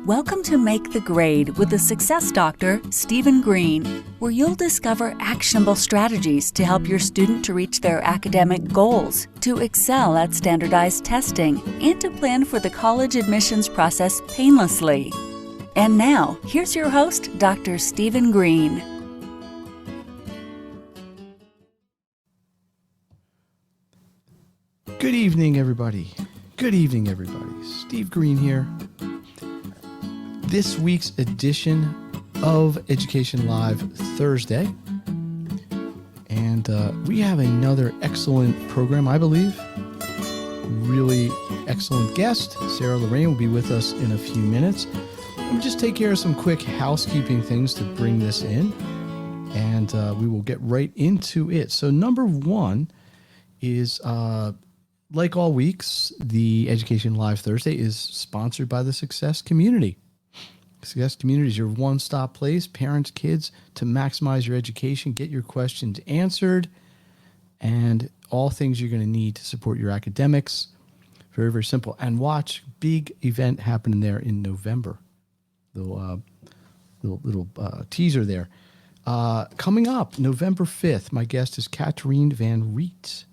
Welcome to Make the Grade with the Success Doctor, Stephen Green, where you'll discover actionable strategies to help your student to reach their academic goals, to excel at standardized testing, and to plan for the college admissions process painlessly. And now, here's your host, Dr. Stephen Green. Good evening, everybody. Good evening, everybody. Steve Green here. This week's edition of Education Live Thursday. And we have another excellent program, I believe. Really excellent guest. Sarah Lorraine will be with us in a few minutes. We'll just take care of some quick housekeeping things to bring this in. And we will get right into it. So number one is, like all weeks, the Education Live Thursday is sponsored by the Success Community. Success Community is your one-stop place, parents, kids, to maximize your education, get your questions answered, and all things you're going to need to support your academics. Very, very simple. And watch, big event happening there in November. Little teaser there. Coming up, November 5th, my guest is Katrien van Riet.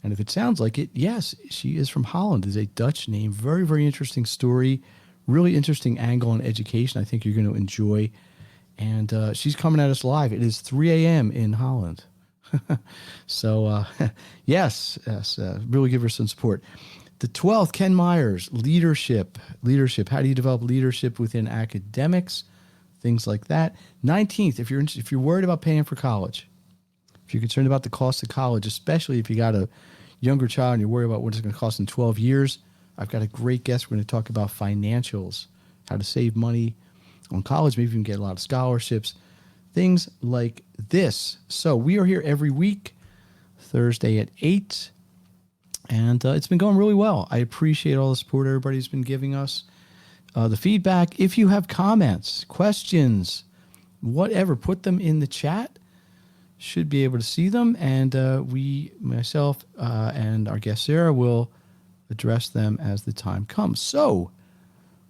And if it sounds like it, yes, she is from Holland. Is a Dutch name. Very, very interesting story. Really interesting angle on education I think you're going to enjoy. And she's coming at us live. It is 3 a.m. in Holland. So, yes, really give her some support. The 12th, Ken Myers, leadership. How do you develop leadership within academics? Things like that. 19th, if you're worried about paying for college, if you're concerned about the cost of college, especially if you got a younger child and you're worried about what it's going to cost in 12 years, I've got a great guest. We're going to talk about financials, how to save money on college, maybe even get a lot of scholarships, things like this. So we are here every week, Thursday at 8, and it's been going really well. I appreciate all the support everybody's been giving us, the feedback. If you have comments, questions, whatever, put them in the chat. Should be able to see them, and myself and our guest Sarah will address them as the time comes. So,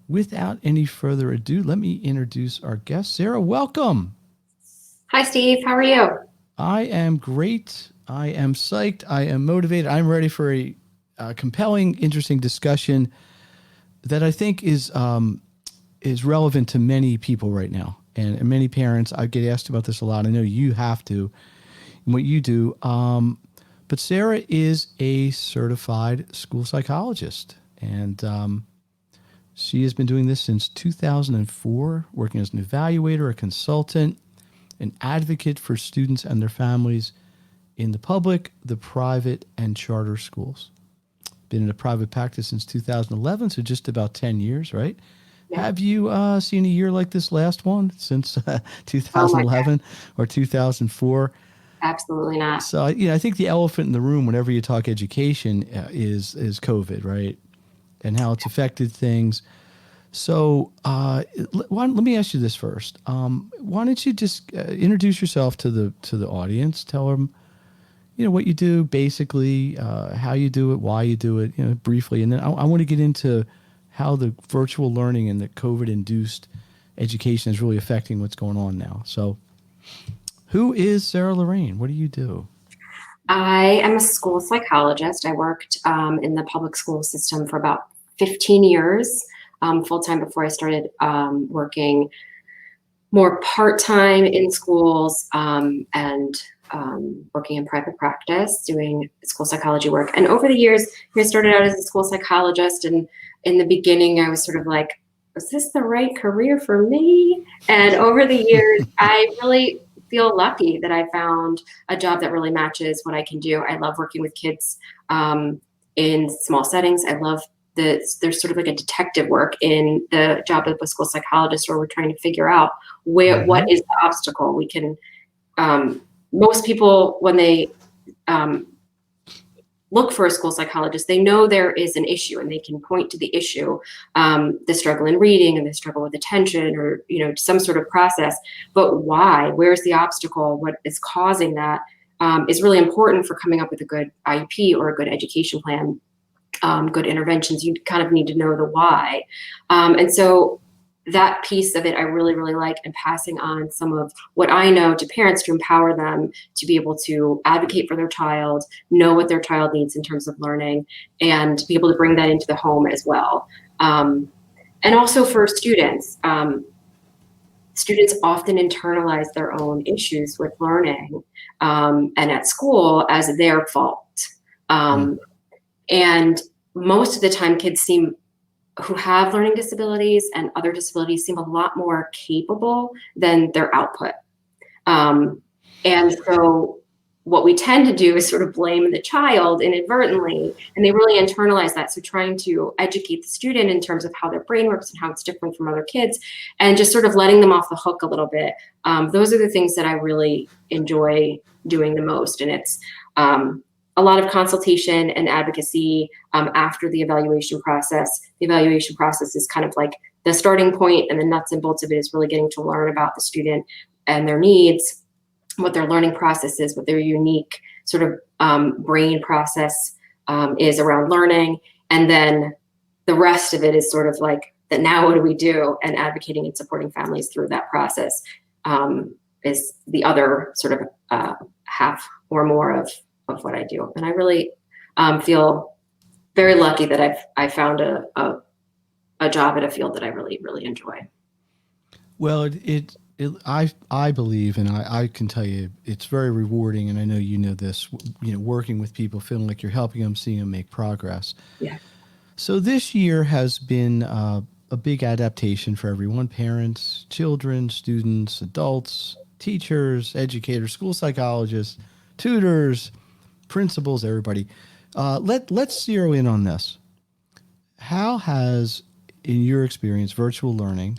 without any further ado, let me introduce our guest. Sarah, welcome. Hi, Steve. How are you? I am great. I am psyched. I am motivated. I'm ready for a compelling, interesting discussion that I think is relevant to many people right now. And many parents, I get asked about this a lot. I know you have to, in what you do. But Sarah is a certified school psychologist. And she has been doing this since 2004, working as an evaluator, a consultant, an advocate for students and their families in the public, the private, and charter schools. Been in a private practice since 2011, so just about 10 years, right? Yeah. Have you seen a year like this last one since 2011 or 2004? Absolutely not. So, I think the elephant in the room whenever you talk education is COVID, right? And how it's affected things. So let me ask you this first. Why don't you just introduce yourself to the audience? Tell them, what you do, basically, how you do it, why you do it, briefly. And then I want to get into how the virtual learning and the COVID-induced education is really affecting what's going on now. So who is Sarah Lorraine? What do you do? I am a school psychologist. I worked in the public school system for about 15 years, full-time, before I started working more part-time in schools and working in private practice, doing school psychology work. And over the years, I started out as a school psychologist, and in the beginning, I was sort of like, is this the right career for me? And over the years, I really feel lucky that I found a job that really matches what I can do. I love working with kids in small settings. I love there's sort of like a detective work in the job of a school psychologist, where we're trying to figure out what is the obstacle. We can, most people, when they look for a school psychologist, they know there is an issue and they can point to the issue, the struggle in reading and the struggle with attention, or, some sort of process. But why? Where's the obstacle? What is causing that is really important for coming up with a good IEP or a good education plan, good interventions. You kind of need to know the why. And so that piece of it I really, really like, and passing on some of what I know to parents to empower them to be able to advocate for their child, know what their child needs in terms of learning, and be able to bring that into the home as well. And also for students, students often internalize their own issues with learning and at school as their fault. And most of the time, kids who have learning disabilities and other disabilities seem a lot more capable than their output. And so what we tend to do is sort of blame the child inadvertently, and they really internalize that. So trying to educate the student in terms of how their brain works and how it's different from other kids, and just sort of letting them off the hook a little bit. Those are the things that I really enjoy doing the most. And it's a lot of consultation and advocacy after the evaluation process. The evaluation process is kind of like the starting point, and the nuts and bolts of it is really getting to learn about the student and their needs, what their learning process is, what their unique sort of brain process is around learning. And then the rest of it is sort of like that. Now what do we do? And advocating and supporting families through that process is the other sort of half or more of what I do. And I really feel very lucky that I've found a job at a field that I really, really enjoy. Well, I believe, and I can tell you, it's very rewarding. And I know you know this, working with people, feeling like you're helping them, seeing them make progress. Yeah. So this year has been a big adaptation for everyone: parents, children, students, adults, teachers, educators, school psychologists, tutors, principals, everybody. Let's zero in on this. How has, in your experience, virtual learning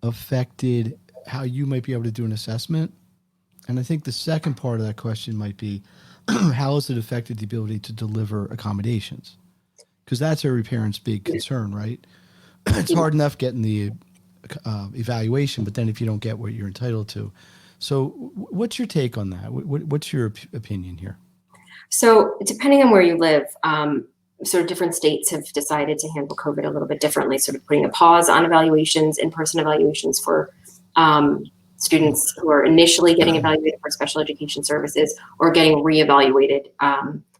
affected how you might be able to do an assessment? And I think the second part of that question might be, how has it affected the ability to deliver accommodations? Because that's every parent's big concern, right? It's hard enough getting the evaluation, but then if you don't get what you're entitled to. So what's your take on that? What's your opinion here? So depending on where you live, sort of different states have decided to handle COVID a little bit differently, sort of putting a pause on evaluations, in-person evaluations for students who are initially getting evaluated for special education services or getting reevaluated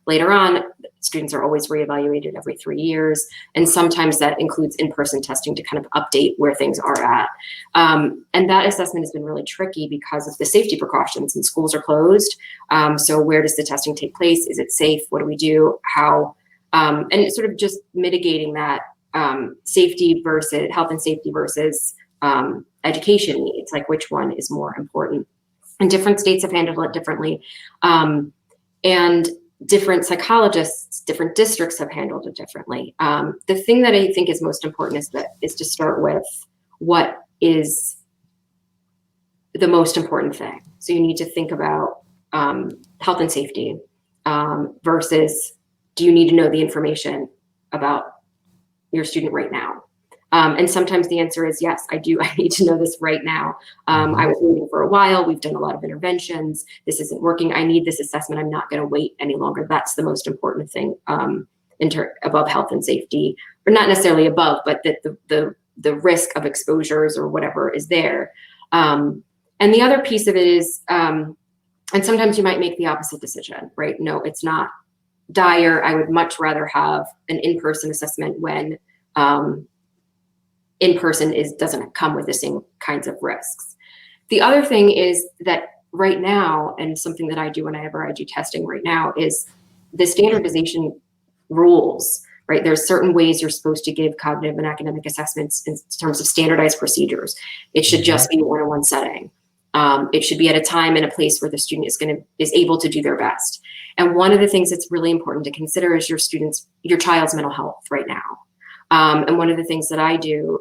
later on. Students are always reevaluated every 3 years. And sometimes that includes in-person testing to kind of update where things are at. And that assessment has been really tricky because of the safety precautions, and schools are closed. So where does the testing take place? Is it safe? What do we do? How? And it's sort of just mitigating that safety versus health and safety versus education needs, like which one is more important. And different states have handled it differently. And different psychologists, different districts have handled it differently. The thing that I think is most important is to start with what is the most important thing. So you need to think about health and safety versus, do you need to know the information about your student right now? And sometimes the answer is yes, I do. I need to know this right now. I was waiting for a while. We've done a lot of interventions. This isn't working. I need this assessment. I'm not going to wait any longer. That's the most important thing above health and safety, or not necessarily above, but that the risk of exposures or whatever is there. And the other piece of it is, and sometimes you might make the opposite decision, right? No, it's not dire. I would much rather have an in-person assessment when in-person doesn't come with the same kinds of risks. The other thing is that right now, and something that I do whenever I do testing right now, is the standardization rules, right? There's certain ways you're supposed to give cognitive and academic assessments in terms of standardized procedures. It should just be a one-on-one setting. It should be at a time and a place where the student is able to do their best. And one of the things that's really important to consider is your child's mental health right now. And one of the things that I do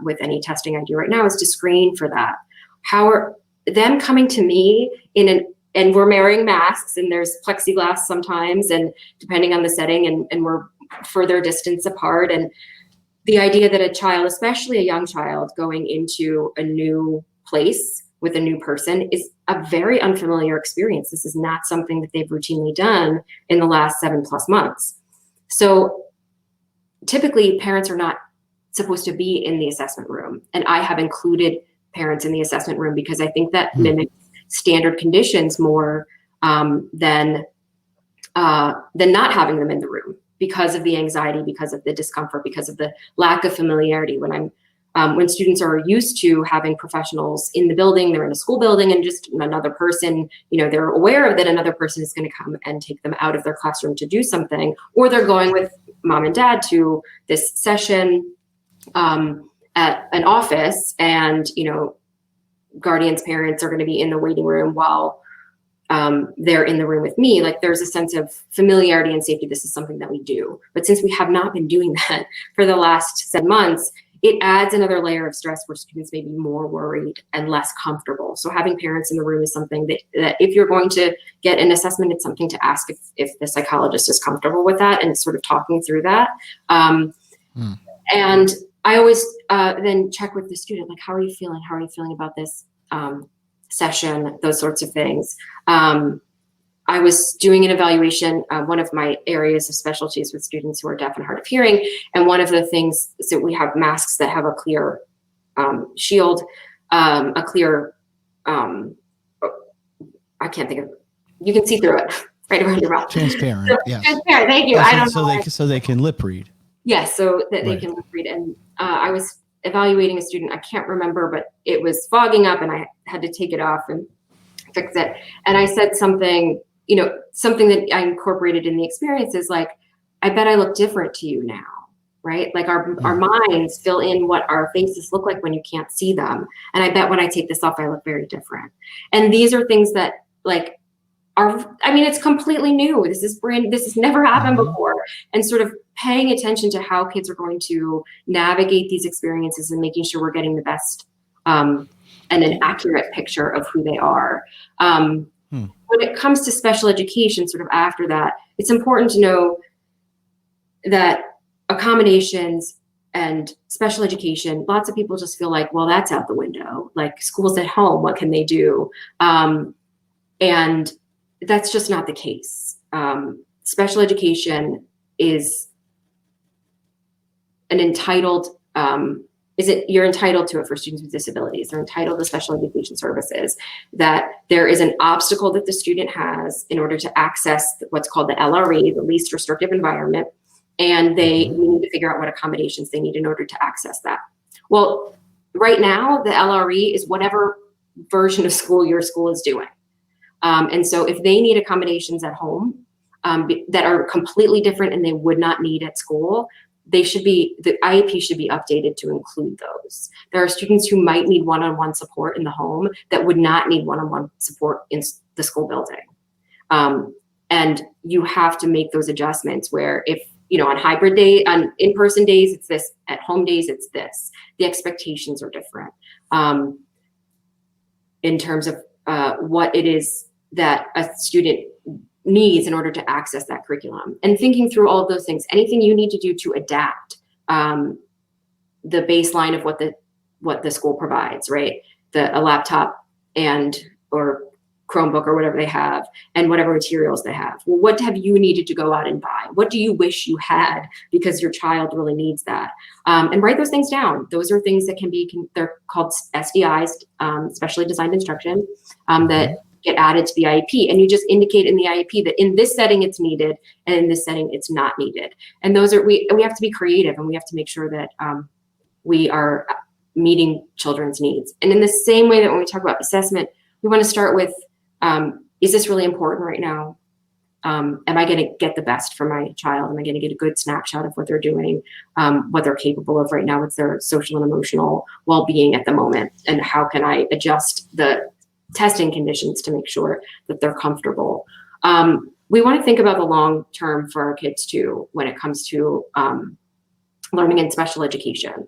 with any testing I do right now is to screen for that. How are them coming to me and we're wearing masks, and there's plexiglass sometimes, and depending on the setting, and we're further distance apart. And the idea that a child, especially a young child, going into a new place with a new person is a very unfamiliar experience. This is not something that they've routinely done in the last 7+ months. So typically parents are not supposed to be in the assessment room. And I have included parents in the assessment room because I think that mimics standard conditions more than not having them in the room because of the anxiety, because of the discomfort, because of the lack of familiarity. When students are used to having professionals in the building, they're in a school building, and just another person, they're aware that another person is going to come and take them out of their classroom to do something, or they're going with mom and dad to this session at an office, and guardians, parents are going to be in the waiting room while they're in the room with me. Like, there's a sense of familiarity and safety. This is something that we do. But since we have not been doing that for the last 7 months, it adds another layer of stress where students may be more worried and less comfortable. So having parents in the room is something that if you're going to get an assessment, it's something to ask if the psychologist is comfortable with that and sort of talking through that. And I always then check with the student, like, how are you feeling? How are you feeling about this session? Those sorts of things. I was doing an evaluation, one of my areas of specialties with students who are deaf and hard of hearing. And one of the things, so we have masks that have a clear shield, a clear, I can't think of, you can see through it right around your mouth. Transparent, yeah. Transparent, thank you. I don't know. So they can lip read. Yes, so that they can lip read. And I was evaluating a student, I can't remember, but it was fogging up and I had to take it off and fix it. And I said something, something that I incorporated in the experience is like, I bet I look different to you now, right? Like our minds fill in what our faces look like when you can't see them. And I bet when I take this off, I look very different. And these are things that it's completely new. This has never happened before. And sort of paying attention to how kids are going to navigate these experiences and making sure we're getting the best and an accurate picture of who they are. When it comes to special education, sort of after that, it's important to know that accommodations and special education, lots of people just feel like, well, that's out the window. Like, school's at home, what can they do? And that's just not the case. Special education is an entitled, you're entitled to it for students with disabilities. They're entitled to special education services, that there is an obstacle that the student has in order to access what's called the LRE, the least restrictive environment. And they need to figure out what accommodations they need in order to access that. Well, right now, the LRE is whatever version of school your school is doing. And so if they need accommodations at home that are completely different and they would not need at school, the IEP should be updated to include those. There are students who might need one-on-one support in the home that would not need one-on-one support in the school building. And you have to make those adjustments where if, on hybrid day, on in-person days, it's this, at home days, it's this. The expectations are different in terms of what it is that a student needs in order to access that curriculum, and thinking through all of those things, anything you need to do to adapt the baseline of what the school provides, right? A laptop or Chromebook or whatever they have, and whatever materials they have. Well, what have you needed to go out and buy? What do you wish you had because your child really needs that? And write those things down. Those are things that they're called SDIs, specially designed instruction, that get added to the IEP, and you just indicate in the IEP that in this setting it's needed and in this setting it's not needed. And those are, we have to be creative, and we have to make sure that we are meeting children's needs. And in the same way that when we talk about assessment, we want to start with, is this really important right now? Am I going to get the best for my child? Am I going to get a good snapshot of what they're doing, what they're capable of right now with their social and emotional well-being at the moment? And how can I adjust the testing conditions to make sure that they're comfortable? We want to think about the long term for our kids too, when it comes to learning in special education.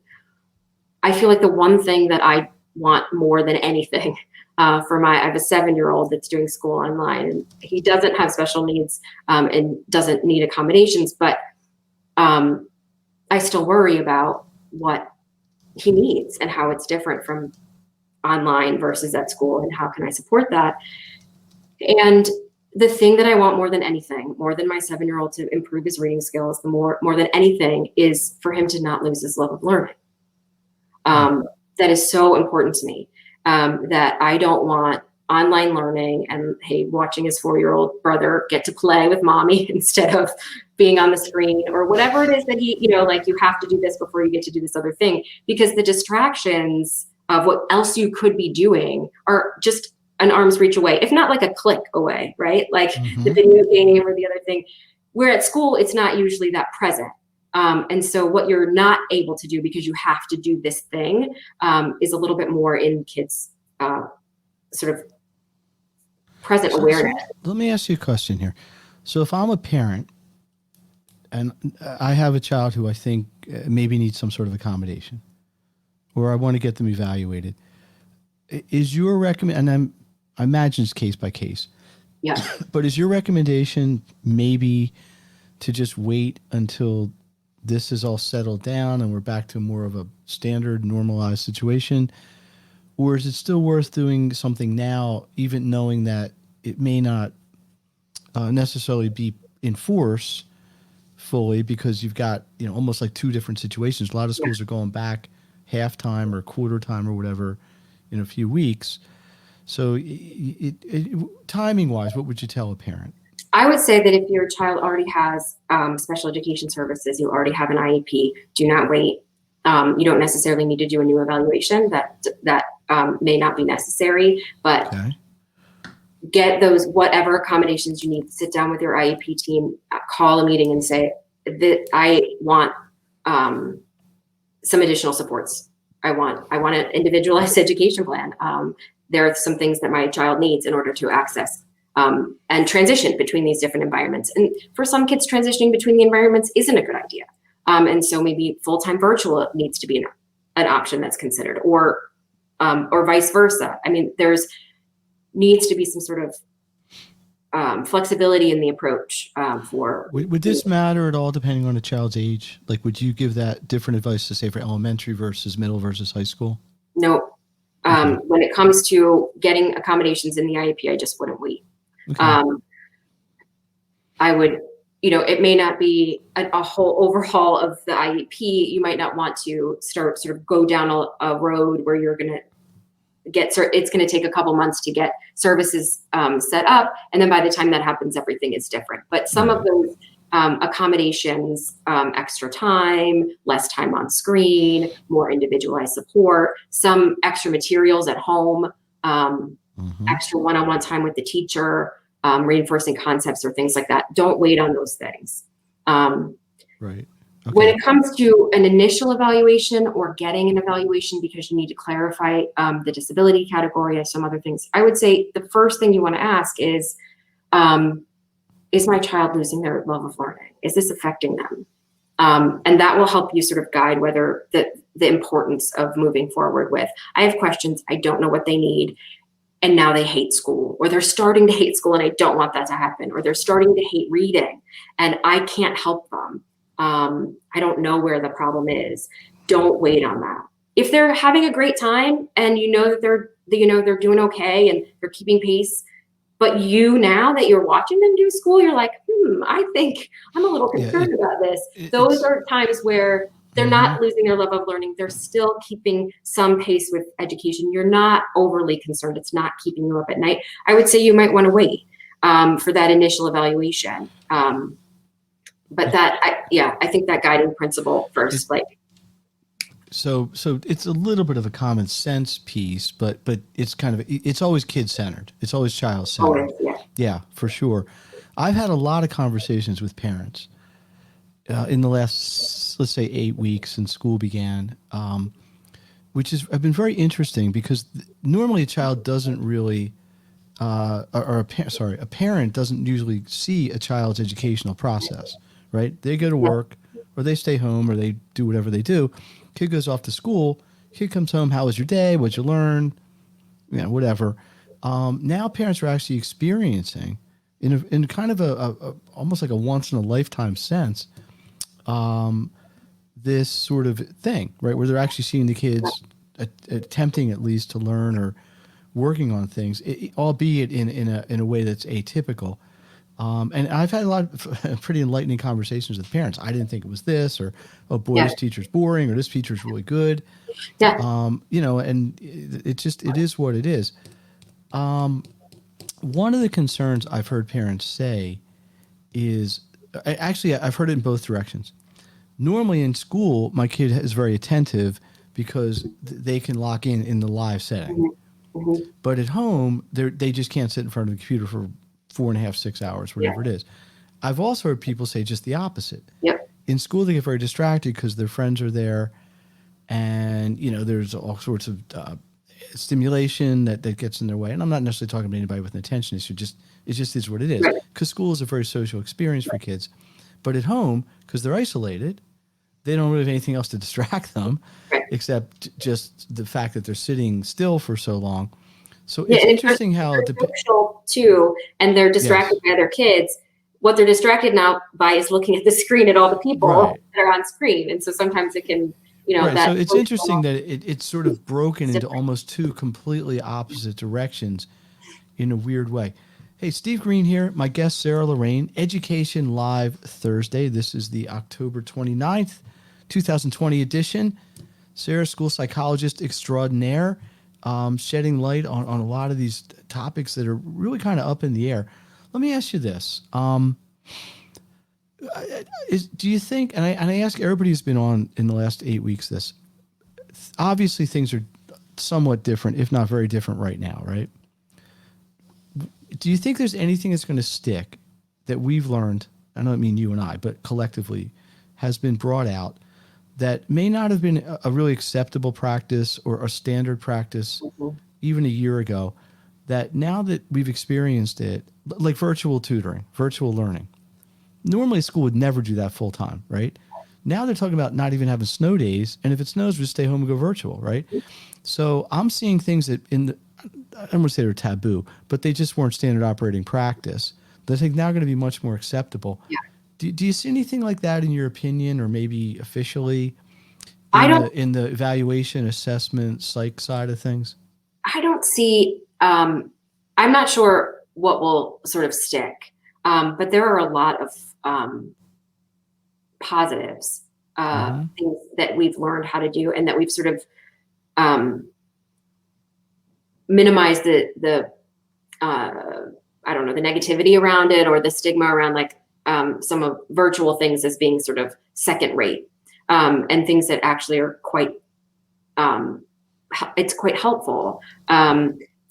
I feel like the one thing that I want more than anything I have a 7-year-old that's doing school online, and he doesn't have special needs and doesn't need accommodations, but I still worry about what he needs and how it's different from online versus at school, and how can I support that? And the thing that I want more than anything, more than my 7-year-old to improve his reading skills, more than anything is for him to not lose his love of learning. That is so important to me, that I don't want online learning and, hey, watching his 4-year-old brother get to play with mommy instead of being on the screen, or whatever it is that he, like, you have to do this before you get to do this other thing, because the distractions of what else you could be doing are just an arm's reach away, if not like a click away, right? Like the video game or the other thing, where at school, it's not usually that present. And so what you're not able to do because you have to do this thing is a little bit more in kids' sort of present awareness. So let me ask you a question here. So if I'm a parent and I have a child who I think maybe needs some sort of accommodation, or I want to get them evaluated, is your recommend? I imagine it's case by case. Yeah. But is your recommendation maybe to just wait until this is all settled down and we're back to more of a standard normalized situation? Or is it still worth doing something now, even knowing that it may not necessarily be in force fully, because you've got, almost like two different situations. A lot of schools are going back half-time or quarter time or whatever in a few weeks. So timing-wise, what would you tell a parent? I would say that if your child already has special education services, you already have an IEP, do not wait. You don't necessarily need to do a new evaluation. That may not be necessary, but get those whatever accommodations you need. Sit down with your IEP team, call a meeting and say that I want some additional supports. I want an individualized education plan. There are some things that my child needs in order to access and transition between these different environments. And for some kids, transitioning between the environments isn't a good idea. And so maybe full-time virtual needs to be an option that's considered, or vice versa. I mean, there's needs to be some sort of flexibility in the approach for. Would this matter at all depending on a child's age? Like, would you give that different advice to say for elementary versus middle versus high school? No. When it comes to getting accommodations in the IEP, I just wouldn't wait. Okay. I would, it may not be a whole overhaul of the IEP. You might not want to sort of go down a road where you're going to it's going to take a couple months to get services set up. And then by the time that happens, everything is different. But some of those accommodations, extra time, less time on screen, more individualized support, some extra materials at home, extra one-on-one time with the teacher, reinforcing concepts or things like that. Don't wait on those things. Right. Okay. When it comes to an initial evaluation or getting an evaluation because you need to clarify the disability category or some other things, I would say the first thing you want to ask is my child losing their love of learning? Is this affecting them? And that will help you sort of guide whether the importance of moving forward with, I have questions, I don't know what they need, and now they hate school, or they're starting to hate school and I don't want that to happen, or they're starting to hate reading and I can't help them. I don't know where the problem is. Don't wait on that. If they're having a great time and that they're doing okay and they're keeping pace, but now that you're watching them do school, you're like, I think I'm a little concerned about this. Those are times where they're not losing their love of learning. They're still keeping some pace with education. You're not overly concerned. It's not keeping you up at night. I would say you might want to wait for that initial evaluation. But I think that guiding principle first, So it's a little bit of a common sense piece, but it's it's always kid centered. It's always child centered. Yeah, for sure. I've had a lot of conversations with parents in the last, let's say, 8 weeks since school began, which have been very interesting because normally a child doesn't really, a parent doesn't usually see a child's educational process, right? They go to work or they stay home or they do whatever they do. Kid goes off to school. Kid comes home. How was your day? What'd you learn? Whatever. Now parents are actually experiencing, in kind of a almost like a once in a lifetime sense, this sort of thing, right, where they're actually seeing the kids attempting at least to learn or working on things, albeit in a way that's atypical. And I've had a lot of pretty enlightening conversations with parents. I didn't think it was this, or, oh boy, this teacher's boring, or this teacher's really good. Yeah. And it is what it is. One of the concerns I've heard parents say is, actually, I've heard it in both directions. Normally in school, my kid is very attentive because they can lock in the live setting. Mm-hmm. But at home, they just can't sit in front of the computer for 4.5, 6 hours, whatever it is. I've also heard people say just the opposite. Yep. In school, they get very distracted because their friends are there, and there's all sorts of stimulation that gets in their way. And I'm not necessarily talking about anybody with an attention issue. It just is what it is. Because school is a very social experience for kids. But at home, because they're isolated, they don't really have anything else to distract them except just the fact that they're sitting still for so long. So it's interesting how social too, and they're distracted by other kids. What they're distracted now by is looking at the screen at all the people that are on screen, and so sometimes it can, so it's interesting that it's sort of broken into almost two completely opposite directions in a weird way. Hey, Steve Green here. My guest, Sarah Lorraine, Education Live Thursday. This is the October 29th, 2020 edition. Sarah, school psychologist extraordinaire, shedding light on a lot of these topics that are really kind of up in the air. Let me ask you this. Do you think, and I ask everybody who's been on in the last 8 weeks this, obviously things are somewhat different, if not very different right now, right? Do you think there's anything that's going to stick that we've learned, I don't mean you and I, but collectively, has been brought out that may not have been a really acceptable practice or a standard practice even a year ago, that now that we've experienced it, like virtual tutoring, virtual learning, normally school would never do that full time, right? Now they're talking about not even having snow days, and if it snows, we just stay home and go virtual, right? So I'm seeing things that I don't want to say they're taboo, but they just weren't standard operating practice. That I think now going to be much more acceptable. Yeah. Do you see anything like that in your opinion, or maybe officially in the evaluation, assessment, psych side of things? I don't see, I'm not sure what will sort of stick, but there are a lot of positives, things that we've learned how to do, and that we've sort of minimized the I don't know, the negativity around it, or the stigma around like some of virtual things as being sort of second rate, and things that actually are quite, it's quite helpful.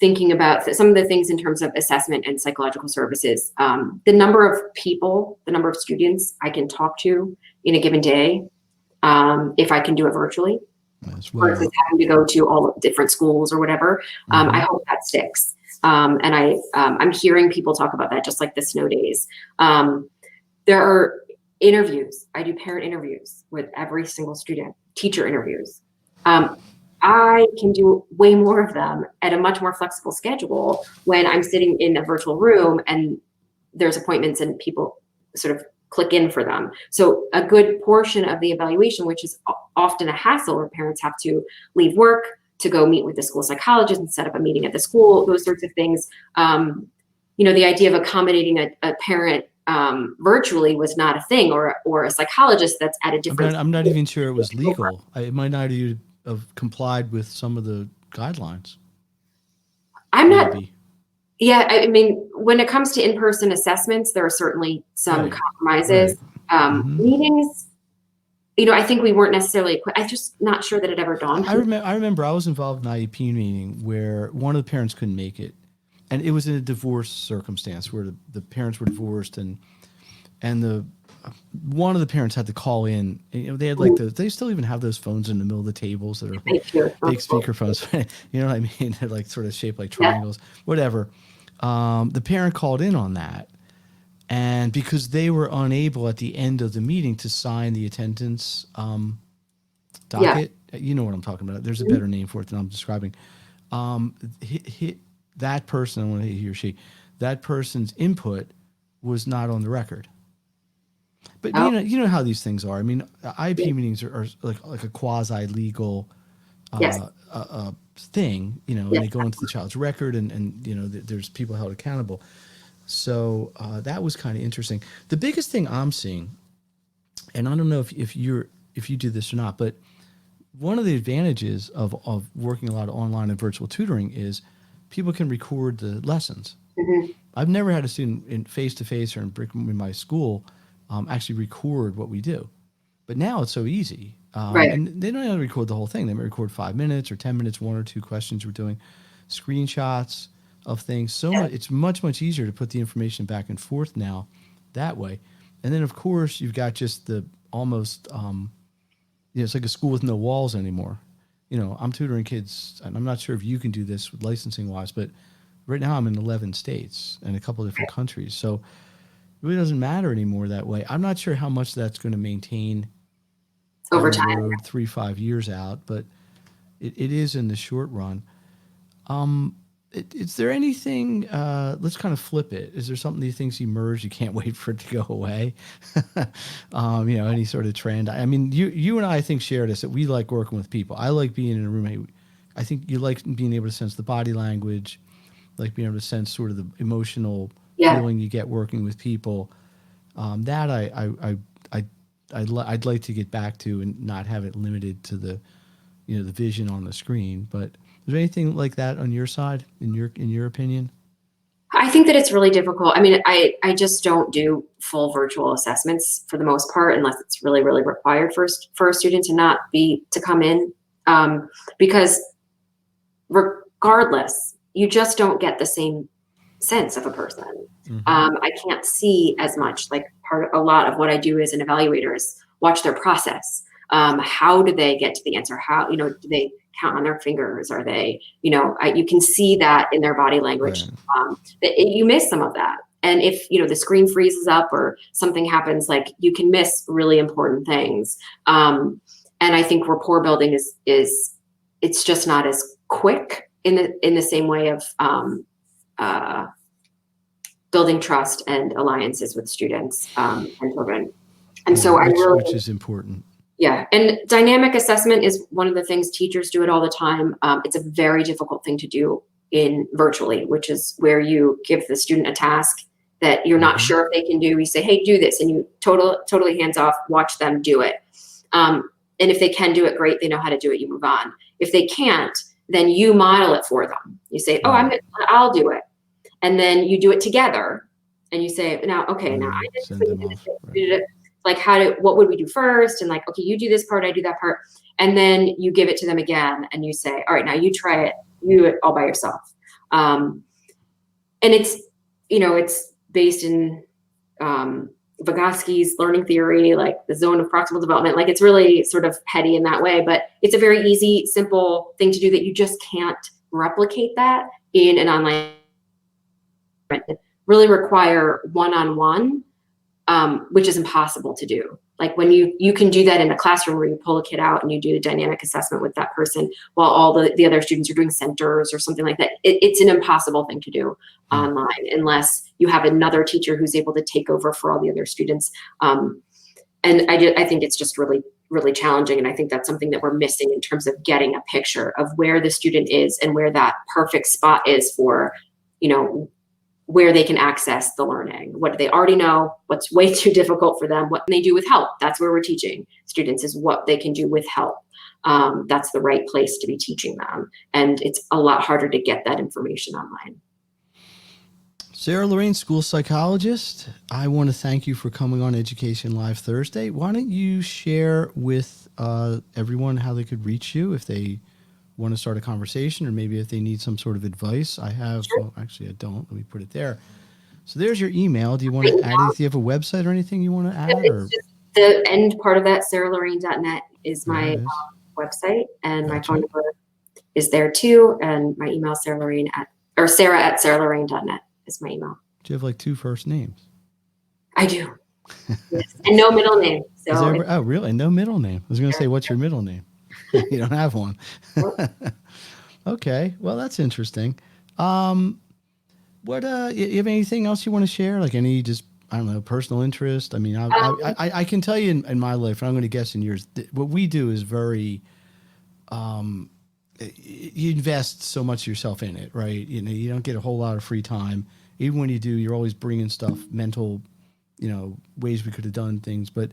Thinking about some of the things in terms of assessment and psychological services, the number of people, the number of students I can talk to in a given day, if I can do it virtually, versus having to go to all different schools or whatever. I hope that sticks. And I'm hearing people talk about that, just like the snow days. There are interviews. I do parent interviews with every single student, teacher interviews. I can do way more of them at a much more flexible schedule when I'm sitting in a virtual room and there's appointments and people sort of click in for them. So a good portion of the evaluation, which is often a hassle where parents have to leave work to go meet with the school psychologist and set up a meeting at the school, those sorts of things. The idea of accommodating a parent virtually was not a thing, or a psychologist that's at a different. I'm not even sure it was legal. It might not have complied with some of the guidelines. I'm not. Yeah, I mean, when it comes to in-person assessments, there are certainly some compromises. Meetings, I think we weren't necessarily. I'm just not sure that it ever dawned. I remember I was involved in an IEP meeting where one of the parents couldn't make it, and it was in a divorce circumstance where the parents were divorced, and one of the parents had to call in. They had they still even have those phones in the middle of the tables that are big speaker phones. You know what I mean? They're like sort of shaped like triangles, whatever. The parent called in on that, and because they were unable at the end of the meeting to sign the attendance docket, you know what I'm talking about. There's a better name for it than I'm describing. That person, I want to say he or she, that person's input was not on the record. But you know how these things are. I mean, IEP meetings are like a quasi-legal Yes. thing, and Yes. they go into the child's record, and there's people held accountable. So that was kind of interesting. The biggest thing I'm seeing, and I don't know if you do this or not, but one of the advantages of working a lot of online and virtual tutoring is people can record the lessons. Mm-hmm. I've never had a student in face-to-face or in my school actually record what we do. But now it's so easy. Right. And they don't have to record the whole thing. They might record 5 minutes or 10 minutes, one or two questions we're doing, screenshots of things. So much, it's much, much easier to put the information back and forth now that way. And then, of course, you've got just the almost, it's like a school with no walls anymore. I'm tutoring kids, and I'm not sure if you can do this with licensing wise, but right now I'm in 11 states and a couple of different countries. So it really doesn't matter anymore that way. I'm not sure how much that's going to maintain Over time. road 3-5 years out, but it is in the short run. Is there anything, let's kind of flip it. Is there something you think's emerged? You can't wait for it to go away. Any sort of trend. I mean, you and I think share this, that we like working with people. I like being in a room. I think you like being able to sense the body language, like being able to sense sort of the emotional feeling you get working with people. That I'd like to get back to and not have it limited to the vision on the screen. But is there anything like that on your side, in your opinion? I think that it's really difficult. I mean, I just don't do full virtual assessments for the most part, unless it's really, really required for a student to come in, because regardless, you just don't get the same sense of a person. Mm-hmm. I can't see as much. Like a lot of what I do as an evaluator is watch their process. How do they get to the answer? How, do they count on their fingers? Are they, you can see that in their body language. Right. You miss some of that. And if, the screen freezes up or something happens, like you can miss really important things. And I think rapport building is it's just not as quick in the same way of, building trust and alliances with students and children. And so which is important. Yeah. And dynamic assessment is one of the things teachers do it all the time. It's a very difficult thing to do in virtually, which is where you give the student a task that you're not sure if they can do. You say, hey, do this. And you totally hands off, watch them do it. And if they can do it, great. They know how to do it. You move on. If they can't, then you model it for them. You say, oh, I'll do it. And then you do it together. And you say, now I did it. Like what would we do first? And like, okay, you do this part, I do that part. And then you give it to them again and you say, all right, now you try it, you do it all by yourself. And it's, it's based in Vygotsky's learning theory, like the zone of proximal development. Like it's really sort of heady in that way, but it's a very easy, simple thing to do that you just can't replicate that in an online. It really require one-on-one, which is impossible to do. Like when you can do that in a classroom where you pull a kid out and you do a dynamic assessment with that person while all the other students are doing centers or something like that. It's an impossible thing to do online unless you have another teacher who's able to take over for all the other students. And I think it's just really, really challenging. And I think that's something that we're missing in terms of getting a picture of where the student is and where that perfect spot is for, where they can access the learning. What do they already know? What's way too difficult for them? What can they do with help? That's where we're teaching students, is what they can do with help. That's the right place to be teaching them. And it's a lot harder to get that information online. Sarah Lorraine, school psychologist, I want to thank you for coming on Education Live Thursday. Why don't you share with everyone how they could reach you if they want to start a conversation, or maybe if they need some sort of advice? I have, well, actually I don't, let me put it there. So there's your email. Do you want to add anything? Do you have a website or anything you want to add? It's just the end part of that, saralorraine.net is my website, and my phone number is there too. And my email, Sarah@saralorraine.net is my email. Do you have like 2 first names? I do. Yes. And no middle name. So oh, really? No middle name. I was going to say, what's your middle name? You don't have one. Okay. Well, that's interesting. What, you have anything else you want to share? Like any, just, I don't know, personal interest? I mean, I can tell you in my life, and I'm going to guess in yours, what we do is very, you invest so much of yourself in it, right? You know, you don't get a whole lot of free time. Even when you do, you're always bringing stuff, mental, you know, ways we could have done things. But,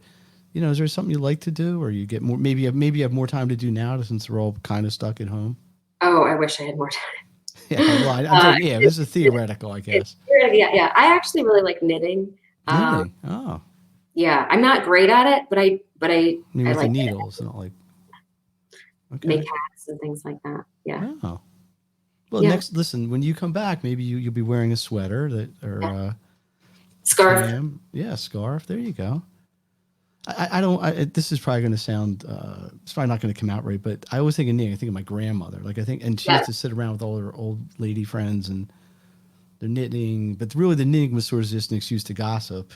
you know, is there something you like to do, or you get more? Maybe you have more time to do now since we're all kind of stuck at home. Oh, I wish I had more time. Yeah, well, I'm saying, this is theoretical, I guess. Yeah. I actually really like knitting. Knitting. Oh. Yeah, I'm not great at it, but I with like the needles and all, like. Okay. Make hats and things like that. Yeah. Oh. Well, listen, when you come back, maybe you'll be wearing a sweater Scarf. Yeah, scarf. There you go. This is probably going to sound, it's probably not going to come out right, but I always think of knitting. I think of my grandmother. And she used to sit around with all her old lady friends and they're knitting, but really the knitting was sort of just an excuse to gossip.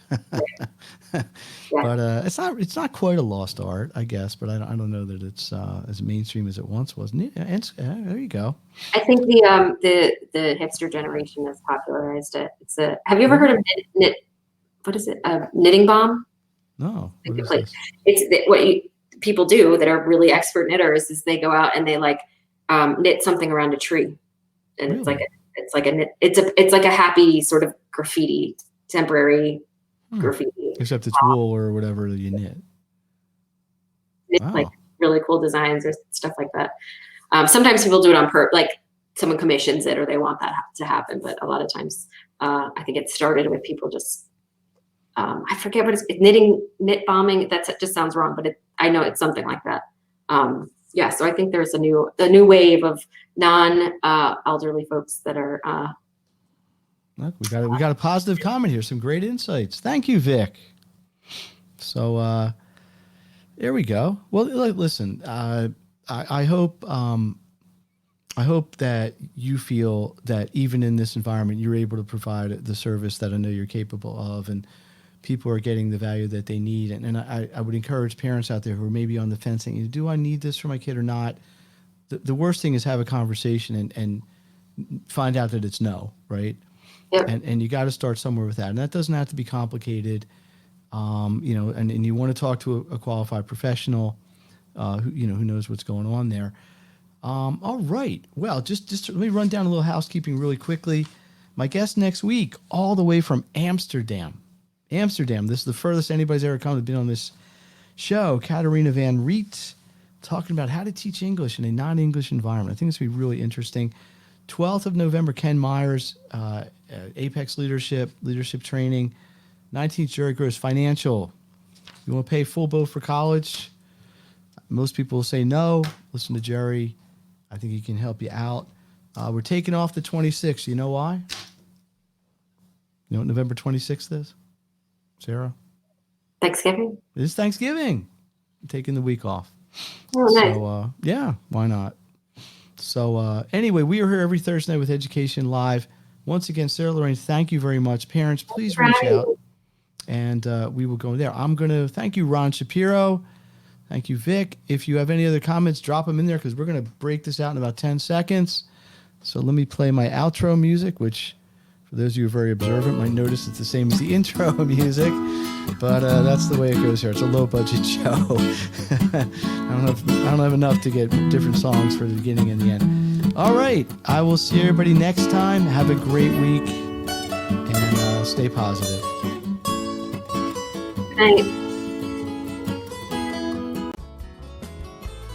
But it's not quite a lost art, I guess. But I don't know that it's as mainstream as it once was. There you go. I think the hipster generation has popularized it. Have you ever heard of knit? What is it? Knitting bomb? No. What is this? It's people do that are really expert knitters is they go out and they like knit something around a tree, and really? it's like a happy sort of graffiti, temporary graffiti. Except it's wool or whatever you knit. Wow. Like really cool designs or stuff like that. Sometimes people do it on purpose, like someone commissions it or they want that to happen. But a lot of times, I think it started with people just, I forget what it's knit bombing. That just sounds wrong, but I know it's something like that. So I think there's a new wave of elderly folks that are. Look, we got a positive comment here. Some great insights. Thank you, Vic. So there we go. Well, listen. I hope that you feel that even in this environment, you're able to provide the service that I know you're capable of, and people are getting the value that they need. And I would encourage parents out there who are maybe on the fence saying, do I need this for my kid or not? The worst thing is have a conversation and find out that it's no, right? Yep. And you got to start somewhere with that. And that doesn't have to be complicated. And you want to talk to a qualified professional who knows what's going on there. All right. Well, just let me run down a little housekeeping really quickly. My guest next week, all the way from Amsterdam. This is the furthest anybody's ever come to be on this show. Katarina Van Riet, talking about how to teach English in a non-English environment. I think this will be really interesting. 12th of November, Ken Myers, Apex Leadership Training. 19th, Jerry Gross, Financial. You want to pay full boat for college? Most people will say no. Listen to Jerry. I think he can help you out. We're taking off the 26th. You know why? You know what November 26th is? Sarah? Thanksgiving? It is Thanksgiving. I'm taking the week off. Oh, nice. So, why not? So, anyway, we are here every Thursday night with Education Live. Once again, Sarah Lorraine, thank you very much. Parents, please reach out, and we will go there. I'm going to thank you, Ron Shapiro. Thank you, Vic. If you have any other comments, drop them in there because we're going to break this out in about 10 seconds. So let me play my outro music, which for those of you who are very observant might notice it's the same as the intro music. But that's the way it goes here. It's a low-budget show. I don't have enough to get different songs for the beginning and the end. All right. I will see everybody next time. Have a great week. And stay positive. Good night.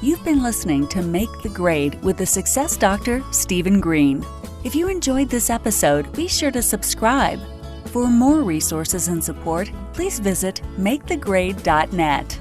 You've been listening to Make the Grade with the Success Doctor, Stephen Green. If you enjoyed this episode, be sure to subscribe. For more resources and support, please visit makethegrade.net.